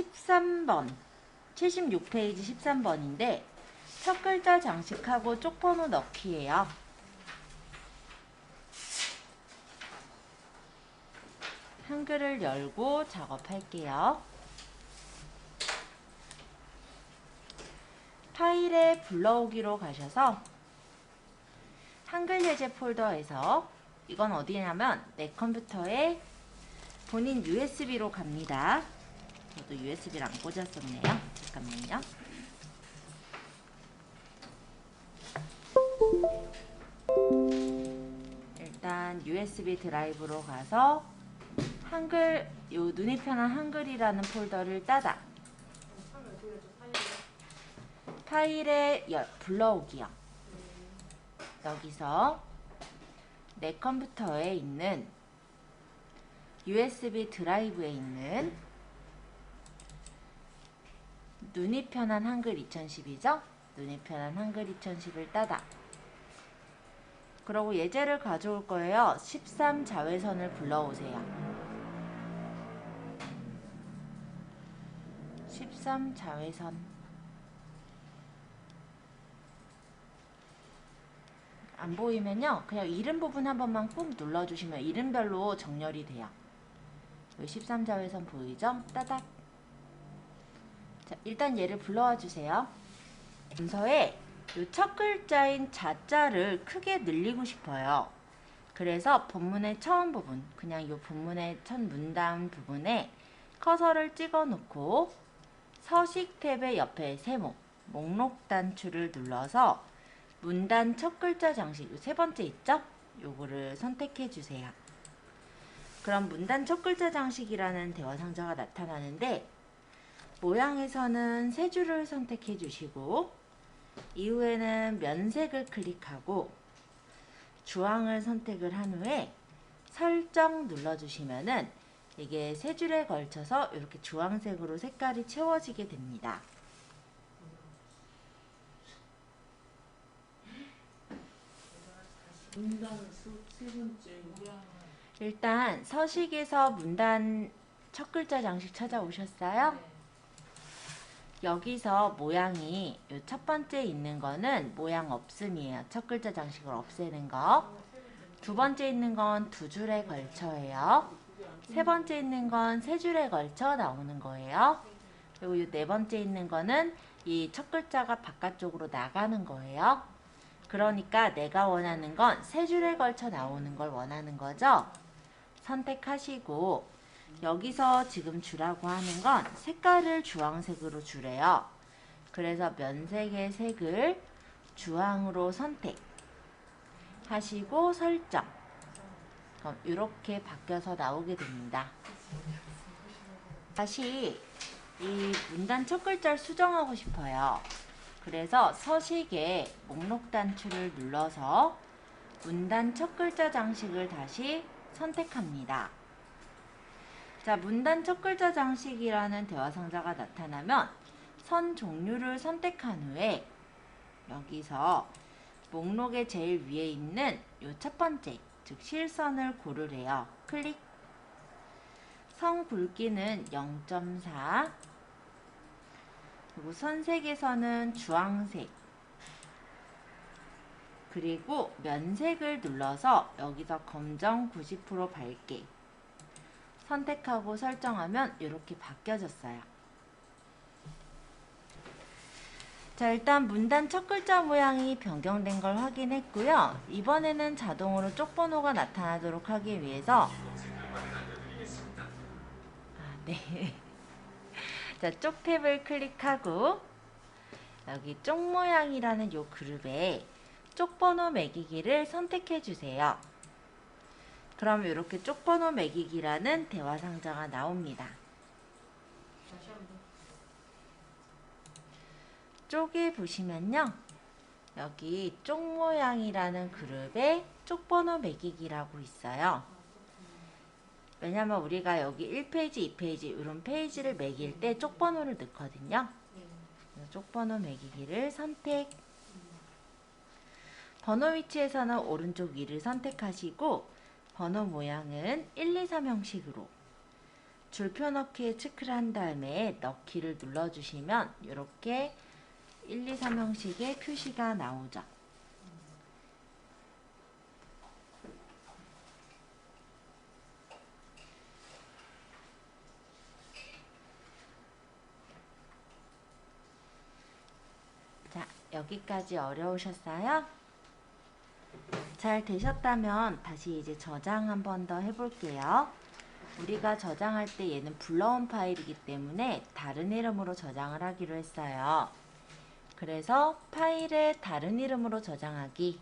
13번 76페이지 13번인데 첫 글자 장식하고 쪽번호 넣기예요. 한글을 열고 작업할게요. 파일에 불러오기로 가셔서 한글 예제 폴더에서 이건 어디냐면 내 컴퓨터에 본인 USB로 갑니다. 저도 USB를 안 꽂았었네요. 잠깐만요. 일단 USB 드라이브로 가서 한글, 요 눈이 편한 한글이라는 폴더를 따다 파일에 불러오기요. 여기서 내 컴퓨터에 있는 USB 드라이브에 있는 눈이 편한 한글 2010이죠? 눈이 편한 한글 2010을 따다. 그러고 예제를 가져올 거예요. 13 자외선을 불러오세요. 13 자외선. 안 보이면요, 그냥 이름 부분 한 번만 꾹 눌러주시면 이름별로 정렬이 돼요. 13 자외선 보이죠? 따닥. 자, 일단 얘를 불러와 주세요. 문서에 이 첫 글자인 자자를 크게 늘리고 싶어요. 그래서 본문의 처음 부분, 그냥 이 본문의 첫 문단 부분에 커서를 찍어 놓고 서식 탭의 옆에 세모, 목록 단추를 눌러서 문단 첫 글자 장식, 세 번째 있죠? 요거를 선택해 주세요. 그럼 문단 첫 글자 장식이라는 대화 상자가 나타나는데 모양에서는 세 줄을 선택해 주시고 이후에는 면색을 클릭하고 주황을 선택을 한 후에 설정 눌러주시면은 이게 세 줄에 걸쳐서 이렇게 주황색으로 색깔이 채워지게 됩니다. 일단 서식에서 문단 첫 글자 장식 찾아오셨어요? 네. 여기서 모양이 이 첫 번째 있는 거는 모양 없음이에요. 첫 글자 장식을 없애는 거. 두 번째 있는 건 두 줄에 걸쳐예요. 세 번째 있는 건 세 줄에 걸쳐 나오는 거예요. 그리고 이 네 번째 있는 거는 이 첫 글자가 바깥쪽으로 나가는 거예요. 그러니까 내가 원하는 건 세 줄에 걸쳐 나오는 걸 원하는 거죠. 선택하시고 여기서 지금 주라고 하는 건 색깔을 주황색으로 주래요. 그래서 면색의 색을 주황으로 선택하시고 설정. 그럼 이렇게 바뀌어서 나오게 됩니다. 다시 이 문단 첫 글자를 수정하고 싶어요. 그래서 서식에 목록 단추를 눌러서 문단 첫 글자 장식을 다시 선택합니다. 자, 문단 첫 글자 장식이라는 대화 상자가 나타나면 선 종류를 선택한 후에 여기서 목록의 제일 위에 있는 요 첫 번째, 즉 실선을 고르래요. 클릭. 선 굵기는 0.4. 그리고 선색에서는 주황색. 그리고 면색을 눌러서 여기서 검정 90% 밝게 선택하고 설정하면 이렇게 바뀌어졌어요. 자, 일단 문단 첫 글자 모양이 변경된 걸 확인했고요. 이번에는 자동으로 쪽번호가 나타나도록 하기 위해서 네. 자, 쪽 탭을 클릭하고 여기 쪽 모양이라는 요 그룹에 쪽번호 매기기를 선택해 주세요. 그럼 이렇게 쪽번호 매기기라는 대화 상자가 나옵니다. 쪽에 보시면요. 여기 쪽 모양이라는 그룹에 쪽번호 매기기라고 있어요. 왜냐면 우리가 여기 1페이지, 2페이지 이런 페이지를 매길 때 쪽번호를 넣거든요. 쪽번호 매기기를 선택. 번호 위치에서는 오른쪽 위를 선택하시고 번호 모양은 1, 2, 3 형식으로 줄표 넣기에 체크를 한 다음에 넣기를 눌러주시면 이렇게 1, 2, 3형식의 표시가 나오죠. 자, 여기까지 어려우셨어요? 잘 되셨다면 다시 이제 저장 한 번 더 해볼게요. 우리가 저장할 때 얘는 불러온 파일이기 때문에 다른 이름으로 저장을 하기로 했어요. 그래서 파일에 다른 이름으로 저장하기.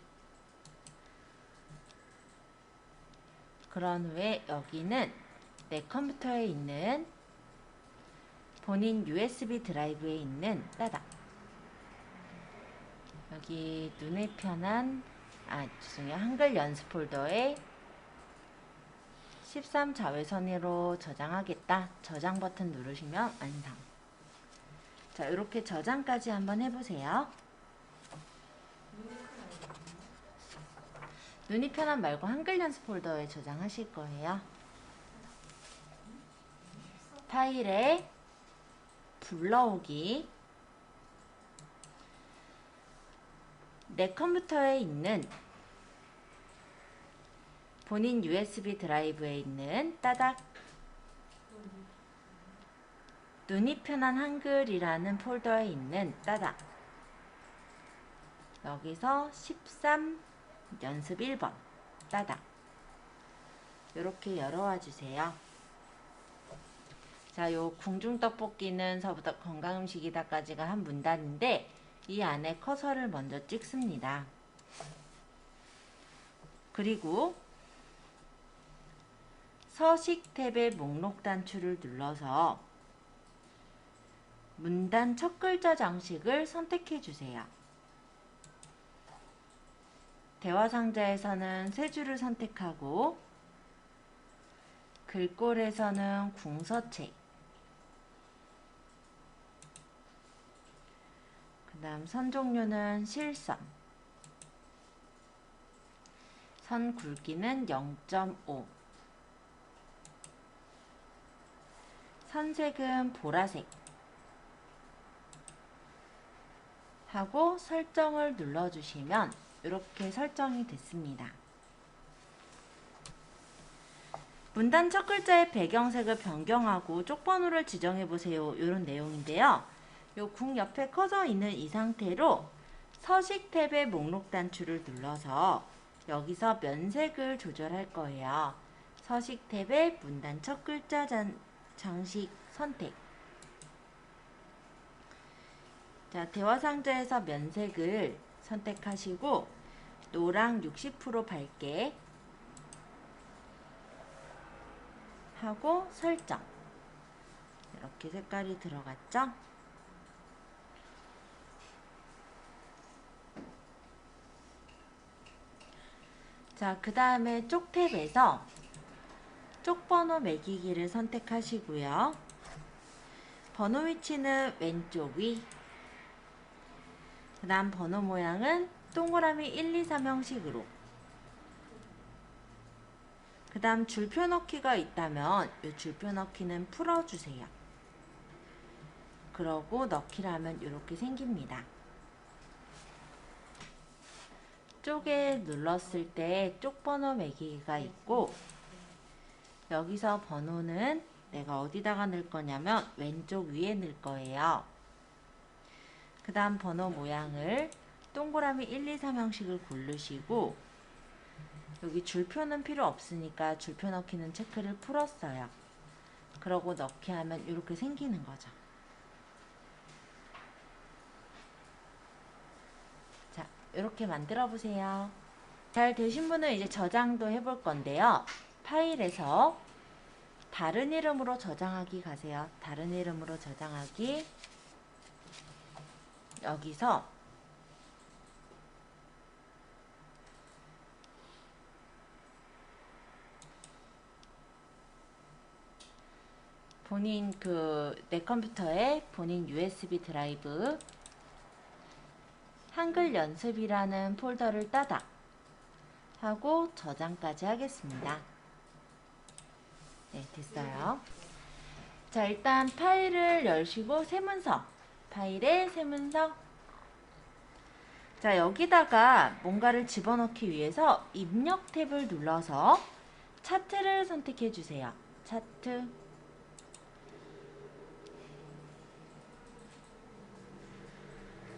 그런 후에 여기는 내 컴퓨터에 있는 본인 USB 드라이브에 있는 따닥. 여기 눈에 편한 죄송해요. 한글 연습 폴더에 13자외선으로 저장하겠다. 저장 버튼 누르시면 완성. 자, 이렇게 저장까지 한번 해보세요. 눈이 편한 말고 한글 연습 폴더에 저장하실 거예요. 파일에 불러오기. 내 컴퓨터에 있는 본인 USB 드라이브에 있는 따닥 눈이 편한 한글이라는 폴더에 있는 따닥 여기서 13 연습 1번 따닥 이렇게 열어와 주세요. 자, 요 궁중떡볶이는 서부터 건강음식이다까지가 한 문단인데 이 안에 커서를 먼저 찍습니다. 그리고 서식 탭의 목록 단추를 눌러서 문단 첫 글자 장식을 선택해 주세요. 대화 상자에서는 세 줄을 선택하고 글꼴에서는 궁서체 그 다음 선 종류는 실선 선 굵기는 0.5 선색은 보라색 하고 설정을 눌러주시면 이렇게 설정이 됐습니다. 문단 첫 글자의 배경색을 변경하고 쪽번호를 지정해보세요. 이런 내용인데요. 요 궁 옆에 커서 있는 이 상태로 서식 탭의 목록 단추를 눌러서 여기서 면색을 조절할 거예요. 서식 탭의 문단 첫 글자 장식 선택. 자, 대화 상자에서 면색을 선택하시고 노랑 60% 밝게 하고 설정. 이렇게 색깔이 들어갔죠? 자, 그 다음에 쪽 탭에서 쪽번호 매기기를 선택하시고요. 번호 위치는 왼쪽 위. 그 다음 번호 모양은 동그라미 1, 2, 3 형식으로. 그 다음 줄표 넣기가 있다면 이 줄표 넣기는 풀어주세요. 그러고 넣기를 하면 이렇게 생깁니다. 쪽에 눌렀을 때 쪽번호 매기기가 있고 여기서 번호는 내가 어디다가 넣을 거냐면 왼쪽 위에 넣을 거예요. 그 다음 번호 모양을 동그라미 1, 2, 3 형식을 고르시고 여기 줄표는 필요 없으니까 줄표 넣기는 체크를 풀었어요. 그러고 넣기 하면 이렇게 생기는 거죠. 자, 이렇게 만들어 보세요. 잘 되신 분은 이제 저장도 해볼 건데요. 파일에서 다른 이름으로 저장하기 가세요. 다른 이름으로 저장하기. 여기서 본인 내 컴퓨터에 본인 USB 드라이브 한글 연습이라는 폴더를 따닥 하고 저장까지 하겠습니다. 네, 됐어요. 자, 일단 파일을 열시고 세문서, 파일에 세문서. 자, 여기다가 뭔가를 집어넣기 위해서 입력 탭을 눌러서 차트를 선택해 주세요. 차트.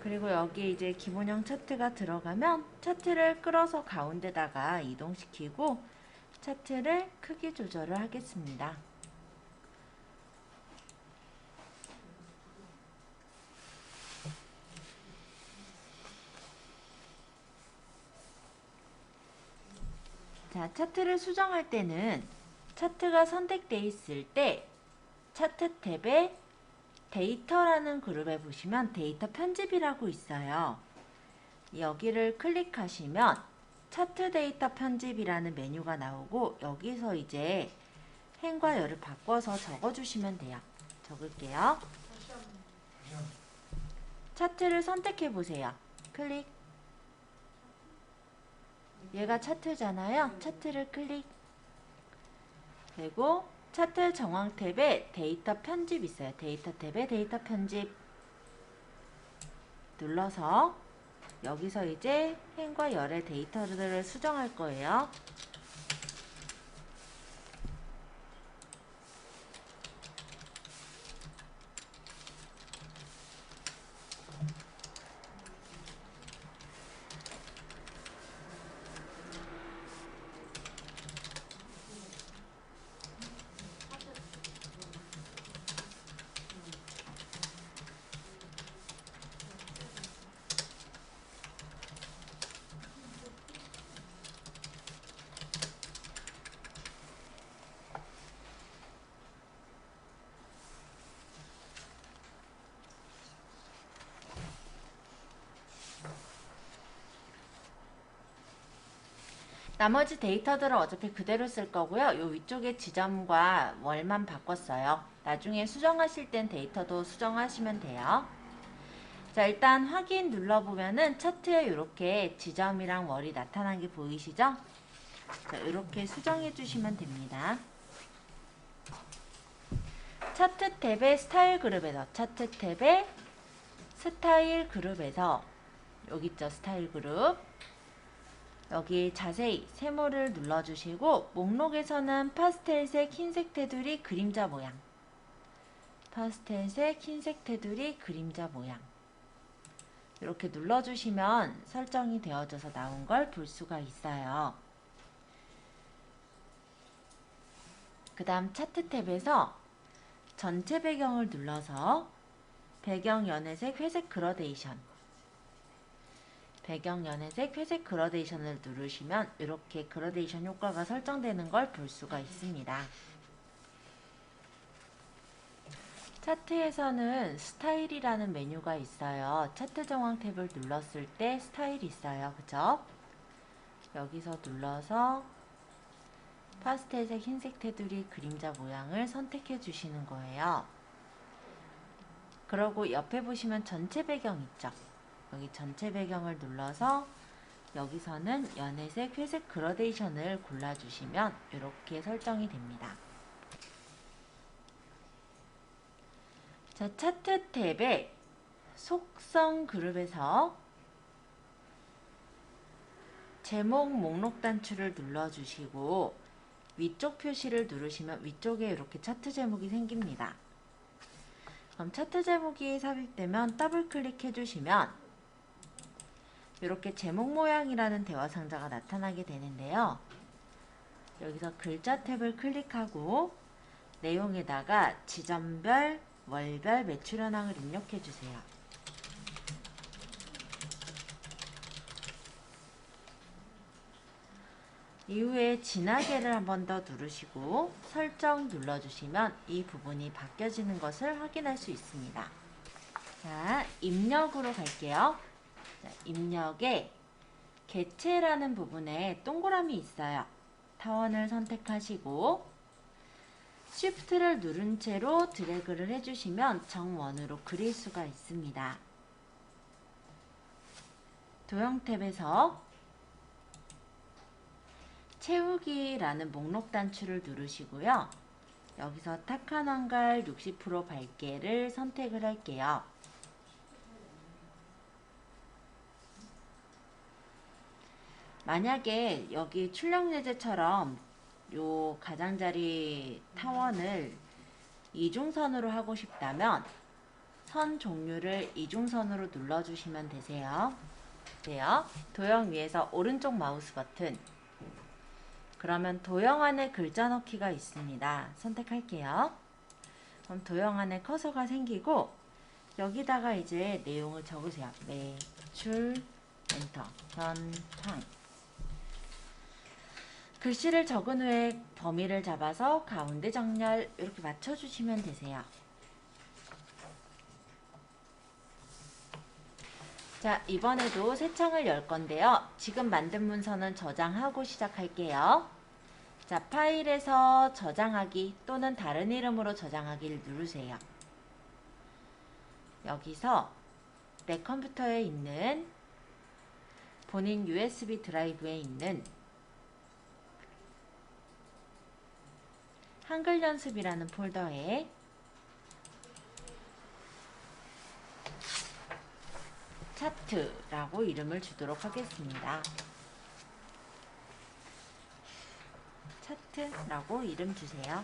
그리고 여기 이제 기본형 차트가 들어가면 차트를 끌어서 가운데다가 이동시키고 차트를 크기 조절을 하겠습니다. 자, 차트를 수정할 때는 차트가 선택되어 있을 때 차트 탭에 데이터라는 그룹에 보시면 데이터 편집이라고 있어요. 여기를 클릭하시면 차트 데이터 편집이라는 메뉴가 나오고 여기서 이제 행과 열을 바꿔서 적어주시면 돼요. 적을게요. 차트를 선택해 보세요. 클릭. 얘가 차트잖아요. 차트를 클릭. 그리고 차트 정황 탭에 데이터 편집 있어요. 데이터 탭에 데이터 편집 눌러서 여기서 이제 행과 열의 데이터들을 수정할 거예요. 나머지 데이터들은 어차피 그대로 쓸 거고요. 요 위쪽에 지점과 월만 바꿨어요. 나중에 수정하실 땐 데이터도 수정하시면 돼요. 자, 일단 확인 눌러보면은 차트에 이렇게 지점이랑 월이 나타난 게 보이시죠? 자, 이렇게 수정해 주시면 됩니다. 차트 탭의 스타일 그룹에서 차트 탭의 스타일 그룹에서 여기 있죠, 스타일 그룹. 여기 자세히 세모를 눌러주시고 목록에서는 파스텔색 흰색 테두리 그림자 모양, 파스텔색 흰색 테두리 그림자 모양 이렇게 눌러주시면 설정이 되어져서 나온 걸 볼 수가 있어요. 그 다음 차트 탭에서 전체 배경을 눌러서 배경 연회색 회색 그라데이션, 배경 연회색 회색 그라데이션을 누르시면 이렇게 그라데이션 효과가 설정되는 걸 볼 수가 있습니다. 차트에서는 스타일이라는 메뉴가 있어요. 차트 정황 탭을 눌렀을 때 스타일이 있어요. 그죠? 여기서 눌러서 파스텔색 흰색 테두리 그림자 모양을 선택해 주시는 거예요. 그러고 옆에 보시면 전체 배경 있죠? 여기 전체 배경을 눌러서 여기서는 연회색, 회색 그라데이션을 골라주시면 이렇게 설정이 됩니다. 자, 차트 탭에 속성 그룹에서 제목 목록 단추를 눌러주시고 위쪽 표시를 누르시면 위쪽에 이렇게 차트 제목이 생깁니다. 그럼 차트 제목이 삽입되면 더블 클릭해 주시면 이렇게 제목 모양이라는 대화 상자가 나타나게 되는데요. 여기서 글자 탭을 클릭하고 내용에다가 지점별, 월별 매출 현황을 입력해 주세요. 이후에 진하게를 한 번 더 누르시고 설정 눌러주시면 이 부분이 바뀌어지는 것을 확인할 수 있습니다. 자, 입력으로 갈게요. 자, 입력에 개체라는 부분에 동그라미 있어요. 타원을 선택하시고 Shift를 누른 채로 드래그를 해주시면 정원으로 그릴 수가 있습니다. 도형 탭에서 채우기라는 목록 단추를 누르시고요. 여기서 탁한 황갈 60% 밝게를 선택을 할게요. 만약에 여기 출력 예제처럼 요 가장자리 타원을 이중선으로 하고 싶다면 선 종류를 이중선으로 눌러주시면 되세요. 도형 위에서 오른쪽 마우스 버튼, 그러면 도형 안에 글자 넣기가 있습니다. 선택할게요. 그럼 도형 안에 커서가 생기고 여기다가 이제 내용을 적으세요. 매출 엔터 현황. 글씨를 적은 후에 범위를 잡아서 가운데 정렬 이렇게 맞춰주시면 되세요. 자, 이번에도 새 창을 열 건데요. 지금 만든 문서는 저장하고 시작할게요. 자, 파일에서 저장하기 또는 다른 이름으로 저장하기를 누르세요. 여기서 내 컴퓨터에 있는 본인 USB 드라이브에 있는 한글 연습이라는 폴더에 차트라고 이름을 주도록 하겠습니다. 차트라고 이름 주세요.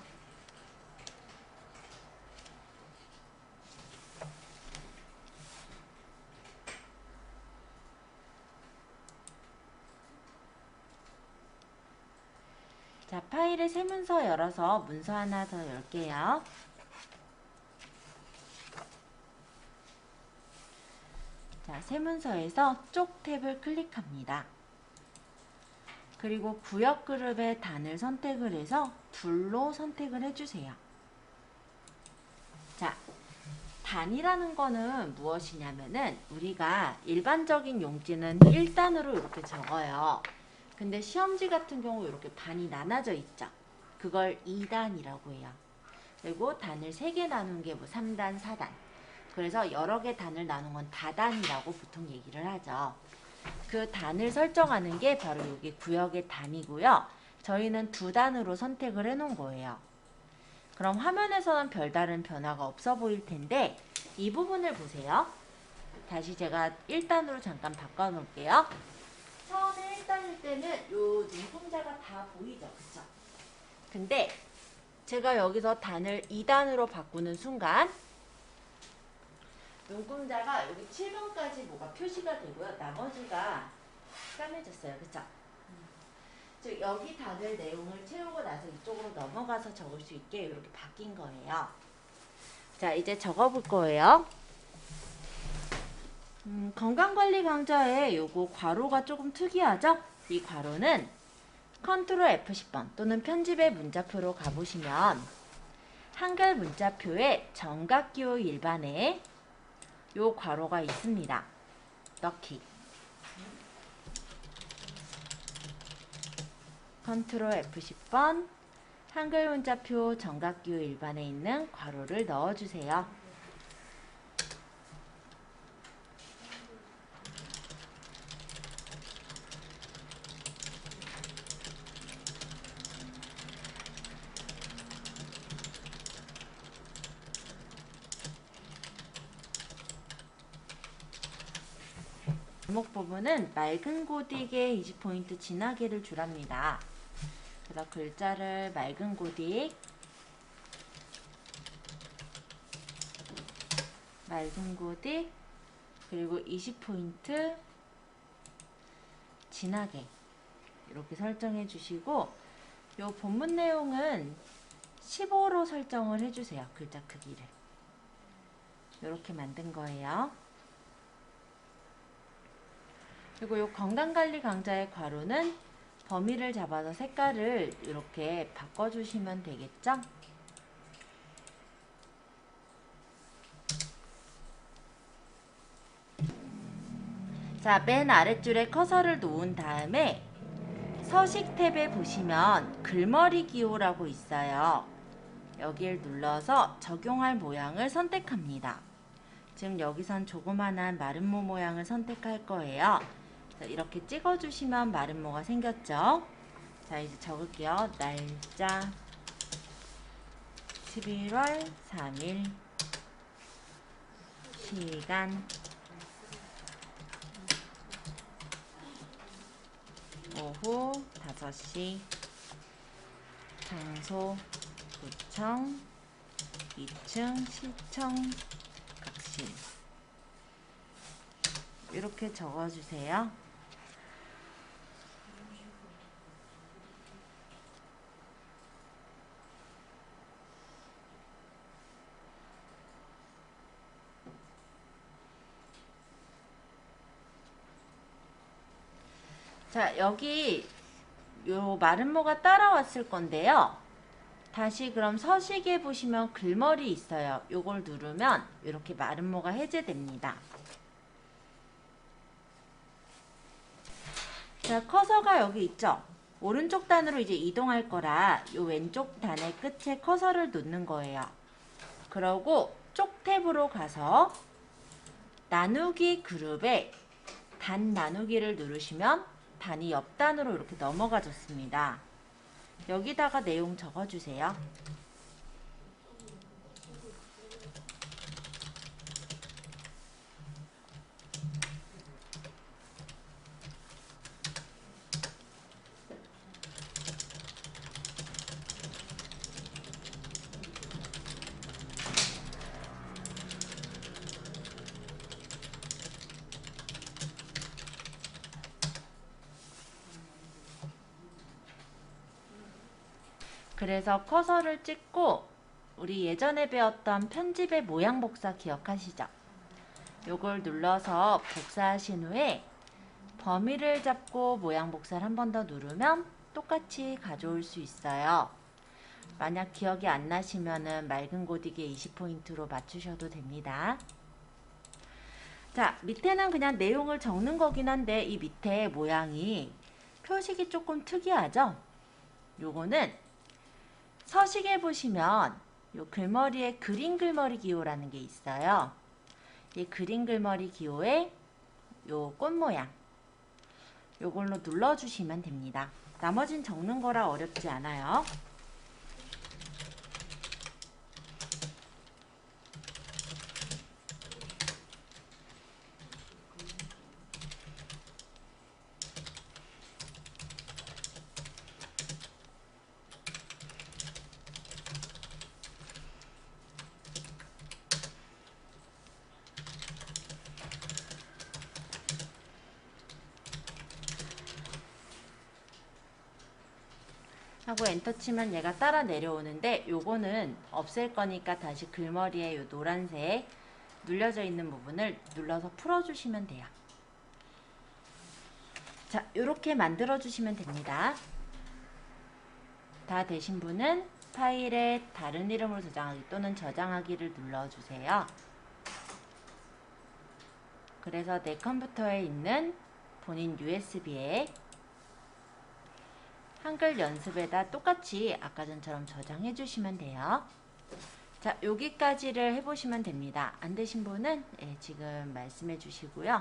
자, 파일의 새 문서 열어서 문서 하나 더 열게요. 자, 새 문서에서 쪽 탭을 클릭합니다. 그리고 구역 그룹의 단을 선택을 해서 둘로 선택을 해주세요. 자, 단이라는 거는 무엇이냐면은 우리가 일반적인 용지는 1단으로 이렇게 적어요. 근데 시험지 같은 경우 이렇게 반이 나눠져 있죠. 그걸 2단이라고 해요. 그리고 단을 3개 나눈 게 뭐 3단, 4단. 그래서 여러 개 단을 나눈 건 다단이라고 보통 얘기를 하죠. 그 단을 설정하는 게 바로 여기 구역의 단이고요. 저희는 2단으로 선택을 해 놓은 거예요. 그럼 화면에서는 별다른 변화가 없어 보일 텐데 이 부분을 보세요. 다시 제가 1단으로 잠깐 바꿔 놓을게요. 처음에 1단일 때는 요 눈동자가 다 보이죠? 그쵸? 근데 제가 여기서 단을 2단으로 바꾸는 순간 눈동자가 여기 7번까지 뭐가 표시가 되고요. 나머지가 까매졌어요. 그쵸? 즉 여기 단을 내용을 채우고 나서 이쪽으로 넘어가서 적을 수 있게 이렇게 바뀐 거예요. 자, 이제 적어볼 거예요. 건강관리 강좌에 요거 괄호가 조금 특이하죠? 이 괄호는 컨트롤 F10번 또는 편집의 문자표로 가보시면 한글 문자표에 정각기호 일반에 요 괄호가 있습니다. 넣기. 컨트롤 F10번 한글 문자표 정각기호 일반에 있는 괄호를 넣어주세요. 제목 부분은 맑은 고딕에 20포인트 진하게를 주랍니다. 그래서 글자를 맑은 고딕, 그리고 20포인트 진하게 이렇게 설정해 주시고 요 본문 내용은 15로 설정을 해주세요. 글자 크기를. 이렇게 만든 거예요. 그리고 요 건강관리 강좌의 괄호는 범위를 잡아서 색깔을 이렇게 바꿔주시면 되겠죠? 자, 맨 아랫줄에 커서를 놓은 다음에 서식 탭에 보시면 글머리 기호라고 있어요. 여기를 눌러서 적용할 모양을 선택합니다. 지금 여기선 조그만한 마름모 모양을 선택할 거예요. 이렇게 찍어주시면 마름모가 생겼죠. 자, 이제 적을게요. 날짜 11월 3일 시간 오후 5시 장소 구청 2층 시청 각실 이렇게 적어주세요. 자, 여기 요 마름모가 따라왔을 건데요. 다시 그럼 서식에 보시면 글머리 있어요. 요걸 누르면 이렇게 마름모가 해제됩니다. 자, 커서가 여기 있죠? 오른쪽 단으로 이제 이동할 거라 요 왼쪽 단의 끝에 커서를 놓는 거예요. 그러고 쪽 탭으로 가서 나누기 그룹에 단 나누기를 누르시면 단이 옆 단으로 이렇게 넘어가 줬습니다. 여기다가 내용 적어주세요. 그래서 커서를 찍고 우리 예전에 배웠던 편집의 모양 복사 기억하시죠? 요걸 눌러서 복사하신 후에 범위를 잡고 모양 복사를 한 번 더 누르면 똑같이 가져올 수 있어요. 만약 기억이 안 나시면은 맑은 고딕에 20포인트로 맞추셔도 됩니다. 자, 밑에는 그냥 내용을 적는 거긴 한데 이 밑에 모양이 표식이 조금 특이하죠? 요거는 서식에 보시면 요 글머리에 그림 글머리 기호라는 게 있어요. 이 그림 글머리 기호에 요 꽃 모양 요걸로 눌러주시면 됩니다. 나머진 적는 거라 어렵지 않아요. 하고 엔터 치면 얘가 따라 내려오는데 요거는 없앨 거니까 다시 글머리에 요 노란색 눌려져 있는 부분을 눌러서 풀어주시면 돼요. 자, 요렇게 만들어 주시면 됩니다. 다 되신 분은 파일에 다른 이름으로 저장하기 또는 저장하기를 눌러주세요. 그래서 내 컴퓨터에 있는 본인 USB에 한글 연습에다 똑같이 아까 전처럼 저장해 주시면 돼요. 자, 여기까지를 해보시면 됩니다. 안 되신 분은 지금 말씀해 주시고요.